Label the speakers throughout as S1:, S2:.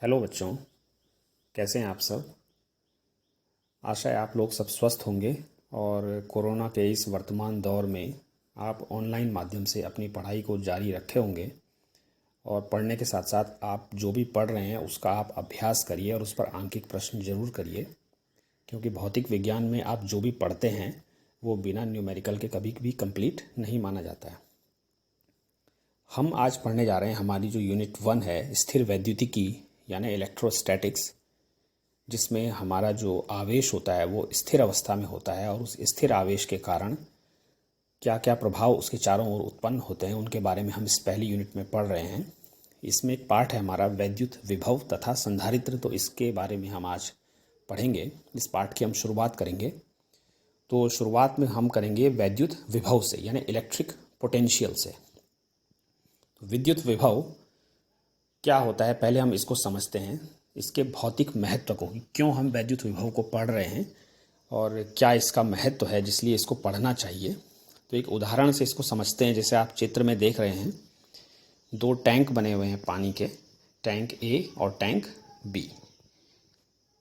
S1: Hello बच्चों, कैसे हैं आप सब। आशा है आप लोग सब स्वस्थ होंगे और कोरोना के इस वर्तमान दौर में आप ऑनलाइन माध्यम से अपनी पढ़ाई को जारी रखे होंगे। और पढ़ने के साथ साथ आप जो भी पढ़ रहे हैं उसका आप अभ्यास करिए और उस पर आंकिक प्रश्न ज़रूर करिए, क्योंकि भौतिक विज्ञान में आप जो भी पढ़ते हैं वो बिना न्यूमेरिकल के कभी भी कंप्लीट नहीं माना जाता है। हम आज पढ़ने जा रहे हैं हमारी जो यूनिट 1 है स्थिर वैद्युतिकी यानी इलेक्ट्रोस्टैटिक्स, जिसमें हमारा जो आवेश होता है वो स्थिर अवस्था में होता है और उस स्थिर आवेश के कारण क्या क्या प्रभाव उसके चारों ओर उत्पन्न होते हैं उनके बारे में हम इस पहली यूनिट में पढ़ रहे हैं। इसमें एक पार्ट है हमारा वैद्युत विभव तथा संधारित्र, तो इसके बारे में हम आज पढ़ेंगे। इस पार्ट की हम शुरुआत करेंगे। तो शुरुआत में हम करेंगे वैद्युत विभव से यानी इलेक्ट्रिक पोटेंशियल से। तो विद्युत विभव क्या होता है पहले हम इसको समझते हैं, इसके भौतिक महत्व को, क्यों हम वैद्युत विभव को पढ़ रहे हैं और क्या इसका महत्व है जिसलिए इसको पढ़ना चाहिए। तो एक उदाहरण से इसको समझते हैं। जैसे आप चित्र में देख रहे हैं, दो टैंक बने हुए हैं पानी के, टैंक ए और टैंक बी।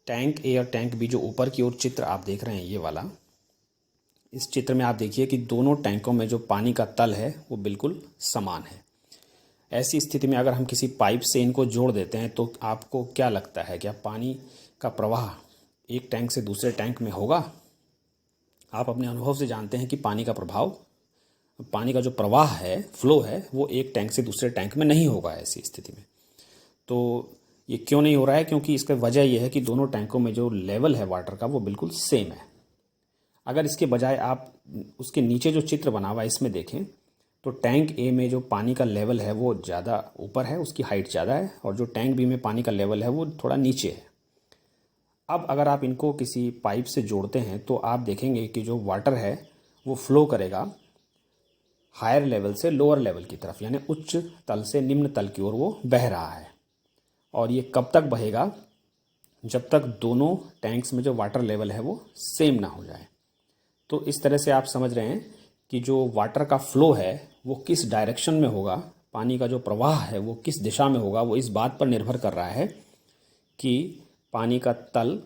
S1: टैंक ए और टैंक बी जो ऊपर की ओर चित्र आप देख रहे हैं ये वाला, इस चित्र में आप देखिए कि दोनों टैंकों में जो पानी का तल है वो बिल्कुल समान है। ऐसी स्थिति में अगर हम किसी पाइप से इनको जोड़ देते हैं तो आपको क्या लगता है, क्या पानी का प्रवाह एक टैंक से दूसरे टैंक में होगा? आप अपने अनुभव से जानते हैं कि पानी का जो प्रवाह है, फ्लो है, वो एक टैंक से दूसरे टैंक में नहीं होगा ऐसी स्थिति में। तो ये क्यों नहीं हो रहा है? क्योंकि इसका वजह यह है कि दोनों टैंकों में जो लेवल है वाटर का वो बिल्कुल सेम है। अगर इसके बजाय आप उसके नीचे जो चित्र बना हुआ है इसमें देखें तो टैंक ए में जो पानी का लेवल है वो ज़्यादा ऊपर है, उसकी हाइट ज़्यादा है, और जो टैंक बी में पानी का लेवल है वो थोड़ा नीचे है। अब अगर आप इनको किसी पाइप से जोड़ते हैं तो आप देखेंगे कि जो वाटर है वो फ्लो करेगा हायर लेवल से लोअर लेवल की तरफ, यानी उच्च तल से निम्न तल की ओर वो बह रहा है। और ये कब तक बहेगा? जब तक दोनों टैंक्स में जो वाटर लेवल है वो सेम ना हो जाए। तो इस तरह से आप समझ रहे हैं कि जो वाटर का फ्लो है वो किस डायरेक्शन में होगा, पानी का जो प्रवाह है वो किस दिशा में होगा, वो इस बात पर निर्भर कर रहा है कि पानी का तल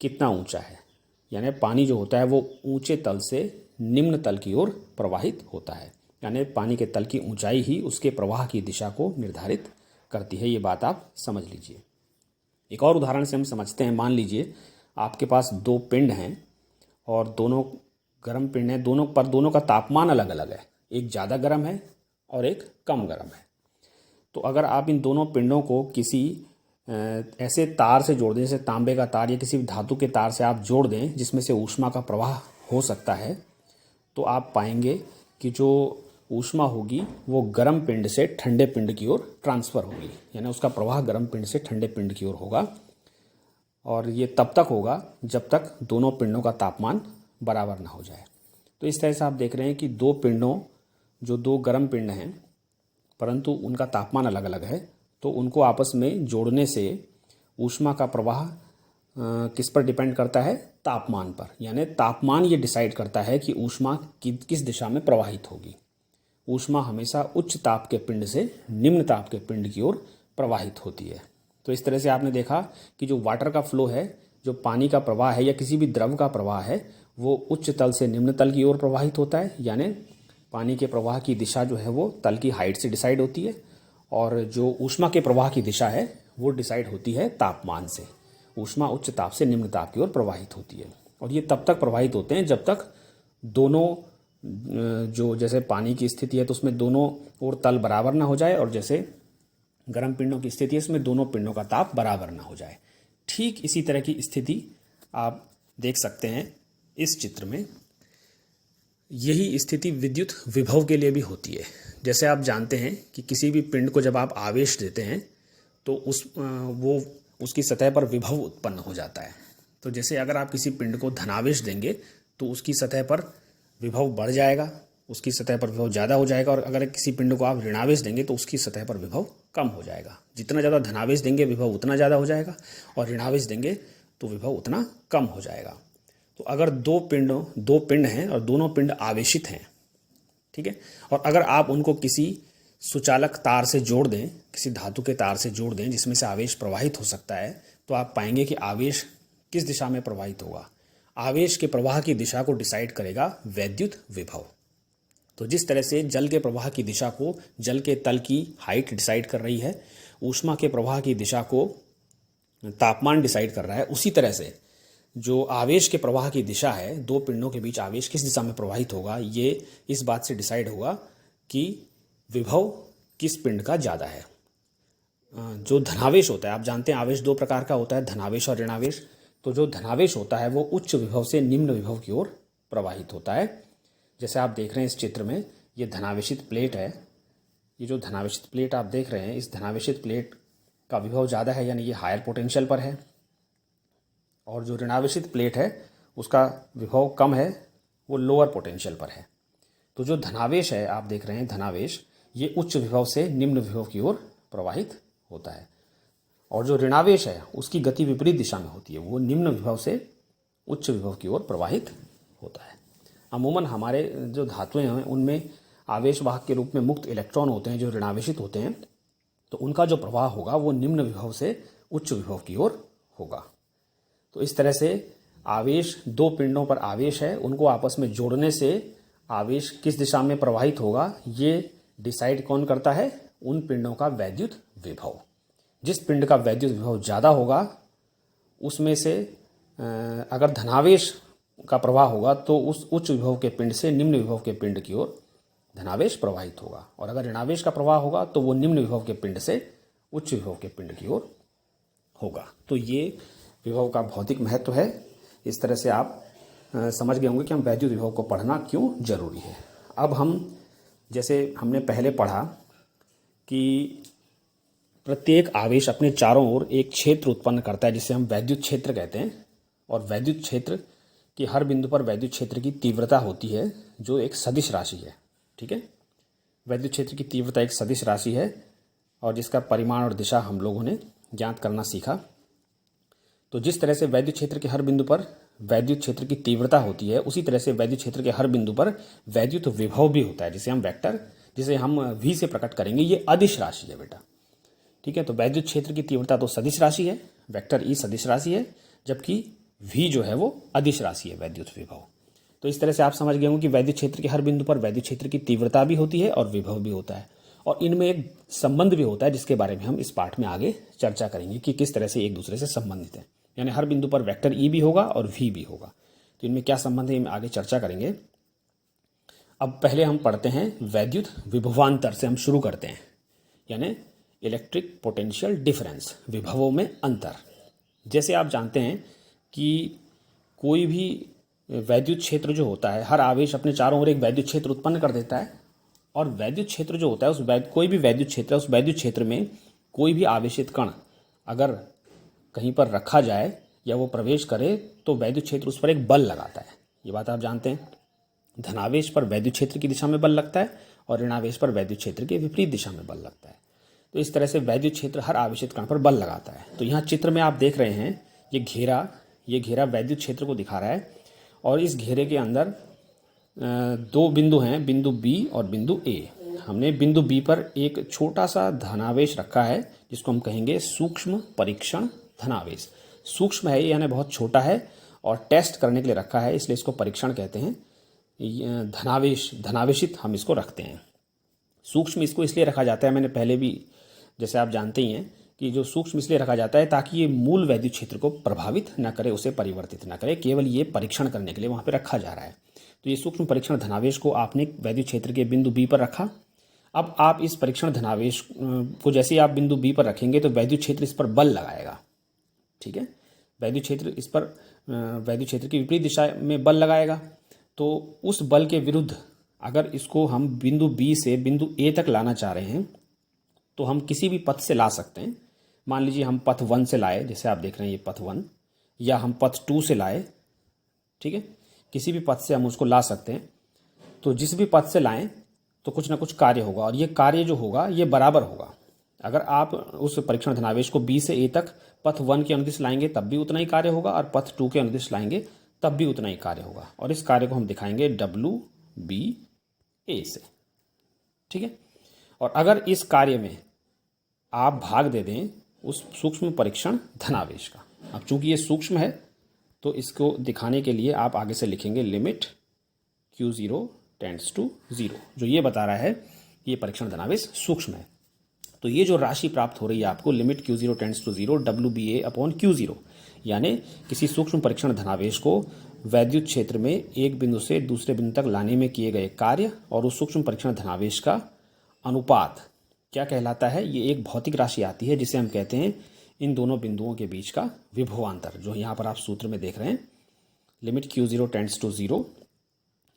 S1: कितना ऊंचा है। यानी पानी जो होता है वो ऊंचे तल से निम्न तल की ओर प्रवाहित होता है, यानी पानी के तल की ऊंचाई ही उसके प्रवाह की दिशा को निर्धारित करती है। ये बात आप समझ लीजिए। एक और उदाहरण से हम समझते हैं। मान लीजिए आपके पास दो पिंड हैं और दोनों गर्म पिंड हैं, दोनों का तापमान अलग अलग है, एक ज़्यादा गर्म है और एक कम गर्म है। तो अगर आप इन दोनों पिंडों को किसी ऐसे तार से जोड़ दें, जैसे तांबे का तार या किसी भी धातु के तार से आप जोड़ दें जिसमें से ऊष्मा का प्रवाह हो सकता है, तो आप पाएंगे कि जो ऊष्मा होगी वो गर्म पिंड से ठंडे पिंड की ओर ट्रांसफ़र होगी, यानी उसका प्रवाह गर्म पिंड से ठंडे पिंड की ओर होगा। और ये तब तक होगा जब तक दोनों पिंडों का तापमान बराबर ना हो जाए। तो इस तरह से आप देख रहे हैं कि दो पिंडों, जो दो गर्म पिंड हैं परंतु उनका तापमान अलग अलग है, तो उनको आपस में जोड़ने से ऊष्मा का प्रवाह किस पर डिपेंड करता है? तापमान पर। यानी तापमान ये डिसाइड करता है कि ऊष्मा किस दिशा में प्रवाहित होगी। ऊष्मा हमेशा उच्च ताप के पिंड से निम्न ताप के पिंड की ओर प्रवाहित होती है। तो इस तरह से आपने देखा कि जो वाटर का फ्लो है, जो पानी का प्रवाह है या किसी भी द्रव का प्रवाह है, वो उच्च तल से निम्न तल की ओर प्रवाहित होता है। यानी पानी के प्रवाह की दिशा जो है वो तल की हाइट से डिसाइड होती है, और जो ऊष्मा के प्रवाह की दिशा है वो डिसाइड होती है तापमान से। ऊष्मा उच्च ताप से निम्न ताप की ओर प्रवाहित होती है, और ये तब तक प्रवाहित होते हैं जब तक दोनों जो, जैसे पानी की स्थिति है तो उसमें दोनों ओर तल बराबर ना हो जाए, और जैसे गर्म पिंडों की स्थिति है इसमें दोनों पिंडों का ताप बराबर ना हो जाए। ठीक इसी तरह की स्थिति आप देख सकते हैं इस चित्र में। यही स्थिति विद्युत विभव के लिए भी होती है। जैसे आप जानते हैं कि किसी भी पिंड को जब आप आवेश देते हैं तो उसकी सतह पर विभव उत्पन्न हो जाता है। तो जैसे अगर आप किसी पिंड को धनावेश देंगे तो उसकी सतह पर विभव बढ़ जाएगा, उसकी सतह पर विभव ज़्यादा हो जाएगा, और अगर किसी पिंड को आप ऋणावेश देंगे तो उसकी सतह पर विभव कम हो जाएगा। जितना ज़्यादा धनावेश देंगे विभव उतना ज़्यादा हो जाएगा, और ऋणावेश देंगे तो विभव उतना कम हो जाएगा। तो अगर दो पिंड हैं और दोनों पिंड आवेशित हैं, ठीक है, और अगर आप उनको किसी सुचालक तार से जोड़ दें, किसी धातु के तार से जोड़ दें जिसमें से आवेश प्रवाहित हो सकता है, तो आप पाएंगे कि आवेश किस दिशा में प्रवाहित होगा। आवेश के प्रवाह की दिशा को डिसाइड करेगा वैद्युत विभव। तो जिस तरह से जल के प्रवाह की दिशा को जल के तल की हाइट डिसाइड कर रही है, ऊष्मा के प्रवाह की दिशा को तापमान डिसाइड कर रहा है, उसी तरह से जो आवेश के प्रवाह की दिशा है, दो पिंडों के बीच आवेश किस दिशा में प्रवाहित होगा, ये इस बात से डिसाइड होगा कि विभव किस पिंड का ज़्यादा है। जो धनावेश होता है, आप जानते हैं आवेश दो प्रकार का होता है, धनावेश और ऋणावेश। तो जो धनावेश होता है वो उच्च विभव से निम्न विभव की ओर प्रवाहित होता है। जैसे आप देख रहे हैं इस चित्र में, ये धनावेशित प्लेट है। ये जो धनावेशित प्लेट आप देख रहे हैं, इस धनावेशित प्लेट का विभव ज़्यादा है, यानी ये हायर पोटेंशियल पर है, और जो ऋणावेशित प्लेट है उसका विभव कम है, वो लोअर पोटेंशियल पर है। तो जो धनावेश है, आप देख रहे हैं धनावेश, ये उच्च विभव से निम्न विभव की ओर प्रवाहित होता है, और जो ऋणावेश है उसकी गति विपरीत दिशा में होती है, वो निम्न विभव से उच्च विभव की ओर प्रवाहित होता है। अमूमन हमारे जो धातुएं हैं उनमें आवेश वाहक के रूप में मुक्त इलेक्ट्रॉन होते हैं जो ऋणावेशित होते हैं, तो उनका जो प्रवाह होगा वो निम्न विभव से उच्च विभव की ओर होगा। तो इस तरह से आवेश, दो पिंडों पर आवेश है, उनको आपस में जोड़ने से आवेश किस दिशा में प्रवाहित होगा ये डिसाइड कौन करता है, उन पिंडों का वैद्युत विभव। जिस पिंड का वैद्युत विभव ज़्यादा होगा उसमें से अगर धनावेश का प्रवाह होगा तो उस उच्च विभव के पिंड से निम्न विभव के पिंड की ओर धनावेश प्रवाहित होगा, और अगर ऋणावेश का प्रवाह होगा तो वो निम्न विभव के पिंड से उच्च विभव के पिंड की ओर होगा। तो ये विभव का भौतिक महत्व है। इस तरह से आप समझ गए होंगे कि हम वैद्युत विभव को पढ़ना क्यों जरूरी है। अब हम, जैसे हमने पहले पढ़ा कि प्रत्येक आवेश अपने चारों ओर एक क्षेत्र उत्पन्न करता है जिसे हम वैद्युत क्षेत्र कहते हैं, और वैद्युत क्षेत्र कि हर बिंदु पर वैद्युत क्षेत्र की तीव्रता होती है जो एक सदिश राशि है। ठीक है, वैद्युत क्षेत्र की तीव्रता एक सदिश राशि है और जिसका परिमाण और दिशा हम लोगों ने ज्ञात करना सीखा। तो जिस तरह से वैद्युत क्षेत्र के हर बिंदु पर वैद्युत क्षेत्र की तीव्रता होती है, उसी तरह से वैद्युत क्षेत्र के हर बिंदु पर वैद्युत विभव भी होता है, जिसे हम वेक्टर, जिसे हम v से प्रकट करेंगे। ये अदिश राशि है बेटा। ठीक है, तो वैद्युत क्षेत्र की तीव्रता तो सदिश राशि है, वेक्टर ई सदिश राशि है, जबकि v जो है वो अदिश राशि है, वैद्युत विभव। तो इस तरह से आप समझ गए होंगे कि वैद्युत क्षेत्र के हर बिंदु पर वैद्युत क्षेत्र की तीव्रता भी होती है और विभव भी होता है, और इनमें एक संबंध भी होता है जिसके बारे में हम इस पाठ में आगे चर्चा करेंगे कि किस तरह से एक दूसरे से संबंधित है। यानी हर बिंदु पर वेक्टर ई भी होगा और वी भी होगा। तो इनमें क्या संबंध है, आगे चर्चा करेंगे। अब पहले हम पढ़ते हैं वैद्युत विभवांतर से हम शुरू करते हैं, यानी इलेक्ट्रिक पोटेंशियल डिफरेंस, विभवों में अंतर। जैसे आप जानते हैं कि कोई भी वैद्युत क्षेत्र जो होता है, हर आवेश अपने चारों ओर एक वैद्युत क्षेत्र उत्पन्न कर देता है, और वैद्युत क्षेत्र जो होता है कोई भी वैद्युत क्षेत्र है, उस वैद्युत क्षेत्र में कोई भी आवेशित कण अगर कहीं पर रखा जाए या वो प्रवेश करे तो वैद्युत क्षेत्र उस पर एक बल लगाता है। ये बात आप जानते हैं। धनावेश पर वैद्युत क्षेत्र की दिशा में बल लगता है और ऋणावेश पर वैद्युत क्षेत्र के विपरीत दिशा में बल लगता है। तो इस तरह से वैद्युत क्षेत्र हर आवेशित कण पर बल लगाता है। तो यहाँ चित्र में आप देख रहे हैं ये घेरा वैद्युत क्षेत्र को दिखा रहा है, और इस घेरे के अंदर दो बिंदु हैं, बिंदु बी और बिंदु ए। हमने बिंदु बी पर एक छोटा सा धनावेश रखा है जिसको हम कहेंगे सूक्ष्म परीक्षण धनावेश। सूक्ष्म है यानी बहुत छोटा है, और टेस्ट करने के लिए रखा है, इसलिए इसको परीक्षण कहते हैं। धनावेशित हम इसको रखते हैं। सूक्ष्म इसको इसलिए रखा जाता है, मैंने पहले भी, जैसे आप जानते ही हैं कि जो सूक्ष्म इसलिए रखा जाता है ताकि ये मूल वैद्युत क्षेत्र को प्रभावित न करे, उसे परिवर्तित न करे, केवल ये परीक्षण करने के लिए वहाँ पे रखा जा रहा है। तो ये सूक्ष्म परीक्षण धनावेश को आपने वैद्युत क्षेत्र के बिंदु बी पर रखा। अब आप इस परीक्षण धनावेश को जैसे ही आप बिंदु बी पर रखेंगे तो वैद्युत क्षेत्र इस पर बल लगाएगा। ठीक है, वैद्युत क्षेत्र इस पर वैद्युत क्षेत्र की विपरीत दिशा में बल लगाएगा। तो उस बल के विरुद्ध अगर इसको हम बिंदु बी से बिंदु ए तक लाना चाह रहे हैं तो हम किसी भी पथ से ला सकते हैं। मान लीजिए हम पथ 1 से लाए, जैसे आप देख रहे हैं ये पथ 1, या हम पथ 2 से लाए। ठीक है, किसी भी पथ से हम उसको ला सकते हैं। तो जिस भी पथ से लाएं तो कुछ ना कुछ कार्य होगा, और ये कार्य जो होगा ये बराबर होगा। अगर आप उस परीक्षण धनावेश को बी से ए तक पथ 1 के अनुदिश लाएंगे तब भी उतना ही कार्य होगा, और पथ 2 के अनुदिश लाएंगे तब भी उतना ही कार्य होगा, और इस कार्य को हम दिखाएंगे WB A से। ठीक है, और अगर इस कार्य में आप भाग दे दें उस सूक्ष्म परीक्षण धनावेश का। अब चूंकि ये सूक्ष्म है तो इसको दिखाने के लिए आप आगे से लिखेंगे लिमिट Q0 टेंड्स टू 0, जो ये बता रहा है कि ये परीक्षण धनावेश सूक्ष्म है। तो ये जो राशि प्राप्त हो रही है आपको limit Q0 tends to 0 WBA upon Q0, यानी किसी सूक्ष्म परीक्षण धनावेश को वैद्युत क्षेत्र में एक बिंदु से दूसरे बिंदु तक लाने में किए गए कार्य और उस सूक्ष्म परीक्षण धनावेश का अनुपात क्या कहलाता है। ये एक भौतिक राशि आती है जिसे हम कहते हैं इन दोनों बिंदुओं के बीच का विभवांतर, जो यहाँ पर आप सूत्र में देख रहे हैं। Limit Q0 tends to 0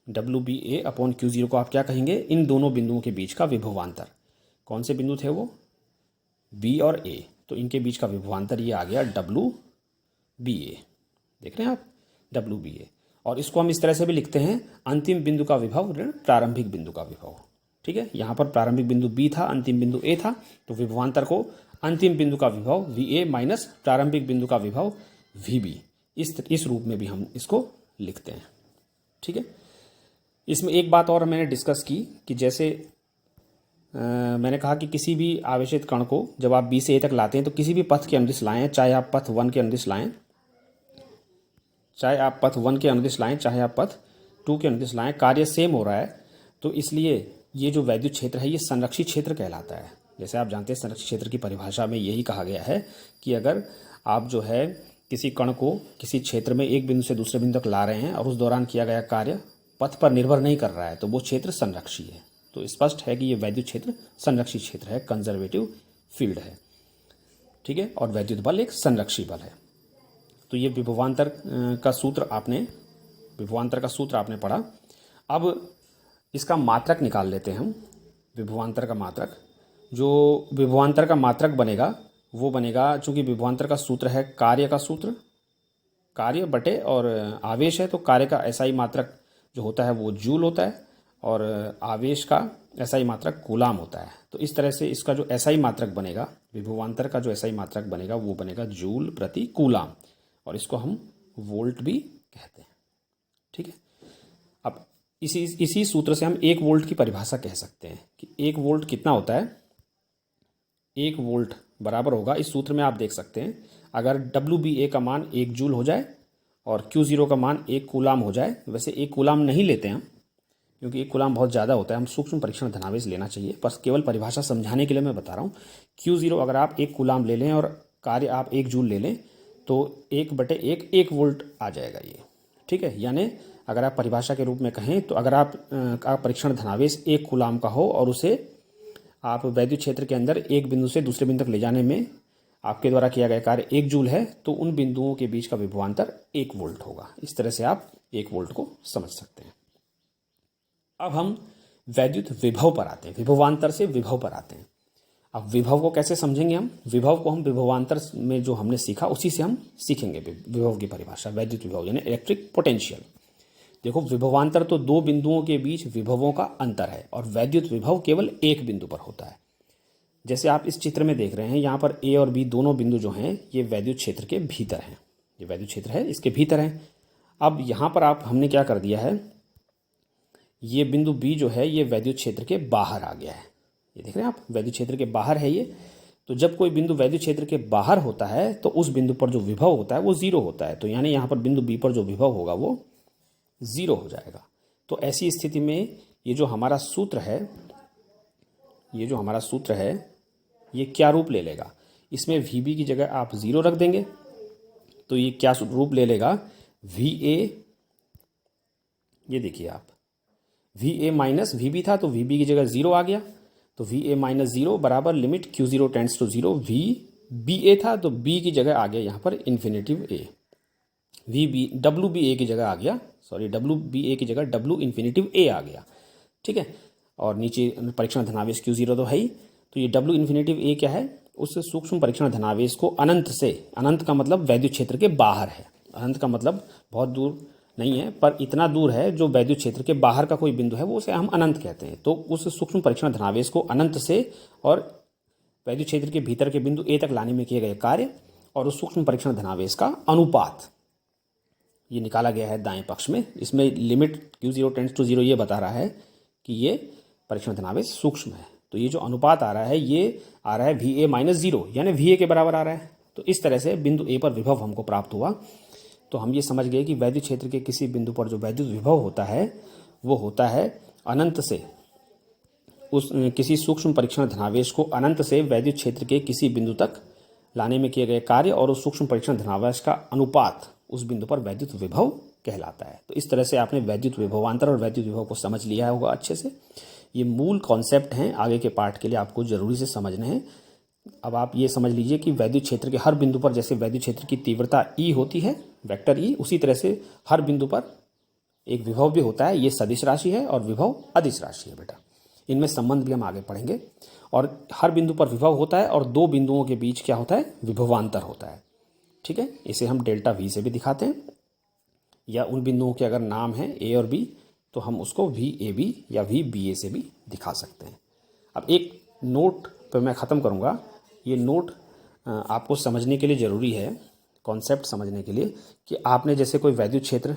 S1: WBA upon Q0 को आप क्या कहेंगे, इन दोनों बिंदुओं के बीच का विभवांतर। कौन से बिंदु थे वो, B और A, तो इनके बीच का विभवांतर ये आ गया WBA। देख रहे हैं आप, WBA। और इसको हम इस तरह से भी लिखते हैं अंतिम बिंदु का विभव ऋण प्रारंभिक बिंदु का विभव। ठीक है, यहाँ पर प्रारंभिक बिंदु B था, अंतिम बिंदु A था, तो विभवांतर को अंतिम बिंदु का विभव VA माइनस प्रारंभिक बिंदु का विभव VB, इस रूप में भी हम इसको लिखते हैं। ठीक है, इसमें एक बात और मैंने डिस्कस की कि जैसे मैंने कहा कि किसी भी आवेशित कण को जब आप B से A तक लाते हैं तो किसी भी पथ के अनुदिश लाएं, चाहे आप पथ 1 के अनुदिश लाएं, चाहे आप पथ 1 के अनुदिश लाएं, चाहे आप पथ 2 के अनुदिश लाएं, कार्य सेम हो रहा है। तो इसलिए ये जो वैद्युत क्षेत्र है ये संरक्षित क्षेत्र कहलाता है। जैसे आप जानते हैं संरक्षित क्षेत्र की परिभाषा में यही कहा गया है कि अगर आप जो है किसी कण को किसी क्षेत्र में एक बिंदु से दूसरे बिंदु तक ला रहे हैं और उस दौरान किया गया कार्य पथ पर निर्भर नहीं कर रहा है तो वो क्षेत्र संरक्षी है। तो स्पष्ट है कि ये वैद्युत क्षेत्र संरक्षित क्षेत्र है, कंजर्वेटिव फील्ड है। ठीक है, और वैद्युत बल एक संरक्षी बल है। तो ये विभवांतर का सूत्र आपने पढ़ा। अब इसका मात्रक निकाल लेते हैं हम, विभवांतर का मात्रक। जो विभवांतर का मात्रक बनेगा वो बनेगा, चूंकि विभवांतर का सूत्र है कार्य का सूत्र, कार्य बटे और आवेश है, तो कार्य का SI मात्रक जो होता है वो जूल होता है और आवेश का SI मात्रक कूलाम होता है। तो इस तरह से इसका जो SI मात्रक बनेगा, विभवांतर का जो SI मात्रक बनेगा वो बनेगा जूल प्रति कूलाम, और इसको हम वोल्ट भी कहते हैं। ठीक है, अब इसी सूत्र से हम 1 वोल्ट की परिभाषा कह सकते हैं कि 1 वोल्ट कितना होता है। 1 वोल्ट बराबर होगा, इस सूत्र में आप देख सकते हैं, अगर WBA का मान 1 जूल हो जाए और Q0 का मान 1 कूलाम हो जाए। वैसे 1 कूलाम नहीं लेते हैं हम, क्योंकि 1 कूलाम बहुत ज़्यादा होता है, हम सूक्ष्म परीक्षण धनावेश लेना चाहिए, बस केवल परिभाषा समझाने के लिए मैं बता रहा हूँ। Q0 अगर आप 1 कूलाम ले लें और कार्य आप 1 जूल ले लें तो 1/1 1 वोल्ट आ जाएगा ये। ठीक है, यानी अगर आप परिभाषा के रूप में कहें तो अगर आप का परीक्षण धनावेश 1 कूलाम का हो और उसे आप वैद्युत क्षेत्र के अंदर एक बिंदु से दूसरे बिंदु तक ले जाने में आपके द्वारा किया गया कार्य 1 जूल है, तो उन बिंदुओं के बीच का विभवांतर 1 वोल्ट होगा। इस तरह से आप 1 वोल्ट को समझ सकते हैं। अब हम वैद्युत विभव पर आते हैं, विभवांतर से विभव पर आते हैं। अब विभव को कैसे समझेंगे हम, विभव को हम विभवांतर में जो हमने सीखा उसी से हम सीखेंगे विभव की परिभाषा। वैद्युत विभव यानी इलेक्ट्रिक पोटेंशियल। देखो, विभवांतर तो 2 बिंदुओं के बीच विभवों का अंतर है और वैद्युत विभव केवल एक बिंदु पर होता है। जैसे आप इस चित्र में देख रहे हैं, यहाँ पर A और B दोनों बिंदु जो हैं ये वैद्युत क्षेत्र के भीतर हैं, ये वैद्युत क्षेत्र है इसके भीतर है। अब यहाँ पर हमने क्या कर दिया है, ये बिंदु B जो है ये वैद्युत क्षेत्र के बाहर आ गया है। ये देख रहे हैं आप, वैद्युत क्षेत्र के बाहर है ये। तो जब कोई बिंदु वैद्युत क्षेत्र के बाहर होता है तो उस बिंदु पर जो विभव होता है वो 0 होता है। तो यानी यहाँ पर बिंदु B पर जो विभव होगा वो 0 हो जाएगा। तो ऐसी स्थिति में ये जो हमारा सूत्र है ये क्या रूप ले लेगा, इसमें VB की जगह आप 0 रख देंगे तो ये क्या रूप ले लेगा, VA, ये देखिए आप, VA माइनस VB था तो VB की जगह 0 आ गया, तो VA माइनस 0 बराबर limit Q0 tends to 0 VBA था तो B की जगह आ गया यहाँ पर इन्फिनेटिव A, WBA की जगह आ गया, WBA की जगह W इन्फिनेटिव A आ गया। ठीक है, और नीचे परीक्षण धनावेश Q0 तो है ही, तो ये W इन्फिनेटिव A क्या है, उस सूक्ष्म परीक्षण धनावेश को अनंत से, अनंत का मतलब वैद्युत क्षेत्र के बाहर है, अनंत का मतलब बहुत दूर नहीं है पर इतना दूर है जो वैद्युत क्षेत्र के बाहर का कोई बिंदु है वो उसे हम अनंत कहते हैं। तो उस सूक्ष्म परीक्षण धनावेश को अनंत से और वैद्युत क्षेत्र के भीतर के बिंदु A तक लाने में किए गए कार्य और उस सूक्ष्म परीक्षण धनावेश का अनुपात ये निकाला गया है दाएं पक्ष में। इसमें लिमिट Q0 टेंड्स टू 0 ये बता रहा है कि ये परीक्षण धनावेश सूक्ष्म है। तो ये जो अनुपात आ रहा है ये आ रहा है VA माइनस 0, यानी VA के बराबर आ रहा है। तो इस तरह से बिंदु ए पर विभव हमको प्राप्त हुआ। तो हम ये समझ गए कि वैद्युत क्षेत्र के किसी बिंदु पर जो वैद्युत विभव होता है वो होता है अनंत से उस किसी सूक्ष्म परीक्षण धनावेश को अनंत से वैद्युत क्षेत्र के किसी बिंदु तक लाने में किए गए कार्य और उस सूक्ष्म परीक्षण धनावेश का अनुपात उस बिंदु पर वैद्युत विभव कहलाता है। तो इस तरह से आपने वैद्युत विभवांतर और वैद्युत विभव को समझ लिया होगा अच्छे से। ये मूल कॉन्सेप्ट हैं, आगे के पार्ट के लिए आपको जरूरी से समझने हैं। अब आप ये समझ लीजिए कि वैद्युत क्षेत्र के हर बिंदु पर जैसे वैद्युत क्षेत्र की तीव्रता E होती है, वेक्टर E, उसी तरह से हर बिंदु पर एक विभव भी होता है। ये सदिश राशि है और विभव अदिश राशि है बेटा। इनमें संबंध भी हम आगे पढ़ेंगे। और हर बिंदु पर विभव होता है और दो बिंदुओं के बीच क्या होता है, विभवांतर होता है। ठीक है, इसे हम डेल्टा V से भी दिखाते हैं, या उन बिंदुओं के अगर नाम है A और B तो हम उसको VAB या VBA से भी दिखा सकते हैं। अब एक नोट पर मैं ख़त्म करूँगा। ये नोट आपको समझने के लिए ज़रूरी है, कॉन्सेप्ट समझने के लिए, कि आपने जैसे कोई वैद्युत क्षेत्र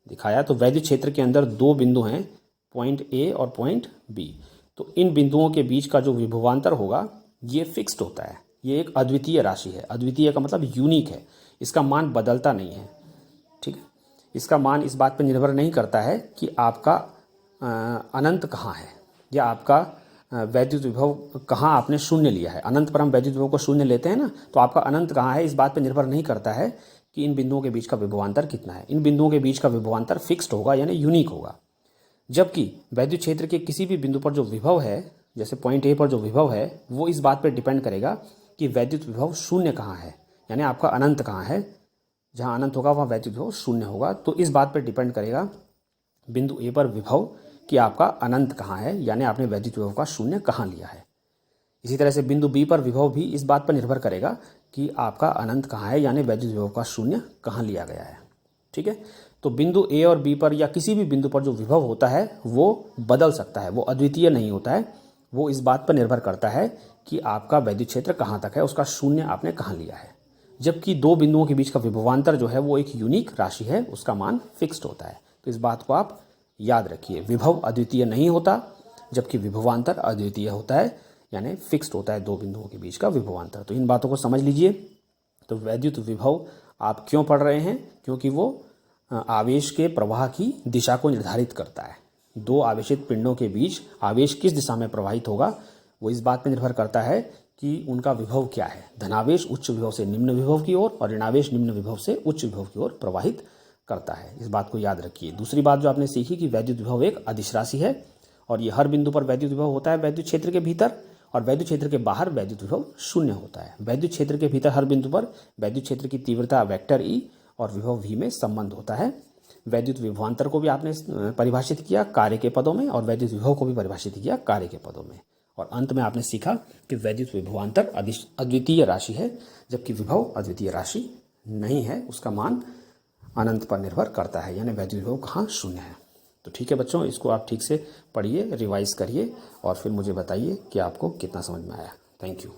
S1: दिखाया तो वैद्युत क्षेत्र के अंदर दो बिंदु हैं, पॉइंट A और पॉइंट B। तो इन बिंदुओं के बीच का जो विभवांतर होगा ये फिक्स्ड होता है। ये एक अद्वितीय राशि है। अद्वितीय का मतलब यूनिक है, इसका मान बदलता नहीं है। ठीक है, इसका मान इस बात पर निर्भर नहीं करता है कि आपका अनंत कहाँ है या आपका वैद्युत विभव कहाँ आपने शून्य लिया है। अनंत पर हम वैद्युत विभव को शून्य लेते हैं ना, तो आपका अनंत कहाँ है इस बात पर निर्भर नहीं करता है कि इन बिंदुओं के बीच का विभवांतर कितना है। इन बिंदुओं के बीच का विभवांतर फिक्स्ड होगा, यानी यूनिक होगा। जबकि वैद्युत क्षेत्र के किसी भी बिंदु पर जो विभव है, जैसे पॉइंट A पर जो विभव है, वो इस बात पर डिपेंड करेगा कि वैद्युत विभव शून्य कहाँ है, यानी आपका अनंत कहाँ है। जहाँ अनंत होगा वहाँ वैद्युत विभव शून्य होगा। तो इस बात पर डिपेंड करेगा बिंदु A पर विभव कि आपका अनंत कहाँ है, यानी आपने वैद्युत विभव का शून्य कहाँ लिया है। इसी तरह से बिंदु B पर विभव भी इस बात पर निर्भर करेगा कि आपका अनंत कहाँ है, यानी वैद्युत विभव का शून्य कहाँ लिया गया है। ठीक है, तो बिंदु A और B पर या किसी भी बिंदु पर जो विभव होता है वो बदल सकता है, वो अद्वितीय नहीं होता है। वो इस बात पर निर्भर करता है कि आपका वैद्युत क्षेत्र कहाँ तक है, उसका शून्य आपने कहाँ लिया है। जबकि दो बिंदुओं के बीच का विभवांतर जो है वो एक यूनिक राशि है, उसका मान फिक्स्ड होता है। तो इस बात को आप याद रखिए, विभव अद्वितीय नहीं होता जबकि विभवांतर अद्वितीय होता है, यानी फिक्स्ड होता है दो बिंदुओं के बीच का विभवांतर। तो इन बातों को समझ लीजिए। तो वैद्युत विभव आप क्यों पढ़ रहे हैं, क्योंकि वो आवेश के प्रवाह की दिशा को निर्धारित करता है। दो आवेशित पिंडों के बीच आवेश किस दिशा में प्रवाहित होगा वो इस बात पर निर्भर करता है कि उनका विभव क्या है। धनावेश उच्च विभव से निम्न विभव की ओर और ऋणावेश निम्न विभव से उच्च विभव की ओर प्रवाहित करता है। इस बात को याद रखिए। दूसरी बात जो आपने सीखी कि वैद्युत विभव एक अदिश राशि है और ये हर बिंदु पर वैद्युत विभव होता है वैद्युत क्षेत्र के भीतर, और वैद्युत क्षेत्र के बाहर वैद्युत विभव शून्य होता है। वैद्युत क्षेत्र के भीतर हर बिंदु पर वैद्युत क्षेत्र की तीव्रता वेक्टर E और विभव V में संबंध होता है। वैद्युत विभवांतर को भी आपने परिभाषित किया कार्य के पदों में और वैद्युत विभव को भी परिभाषित किया कार्य के पदों में। और अंत में आपने सीखा कि वैद्युत विभवांतर अद्वितीय राशि है जबकि विभव अद्वितीय राशि नहीं है, उसका मान अनंत पर निर्भर करता है, यानी वैद्युत विभव कहाँ शून्य है। तो ठीक है बच्चों, इसको आप ठीक से पढ़िए, रिवाइज करिए और फिर मुझे बताइए कि आपको कितना समझ में आया। Thank you.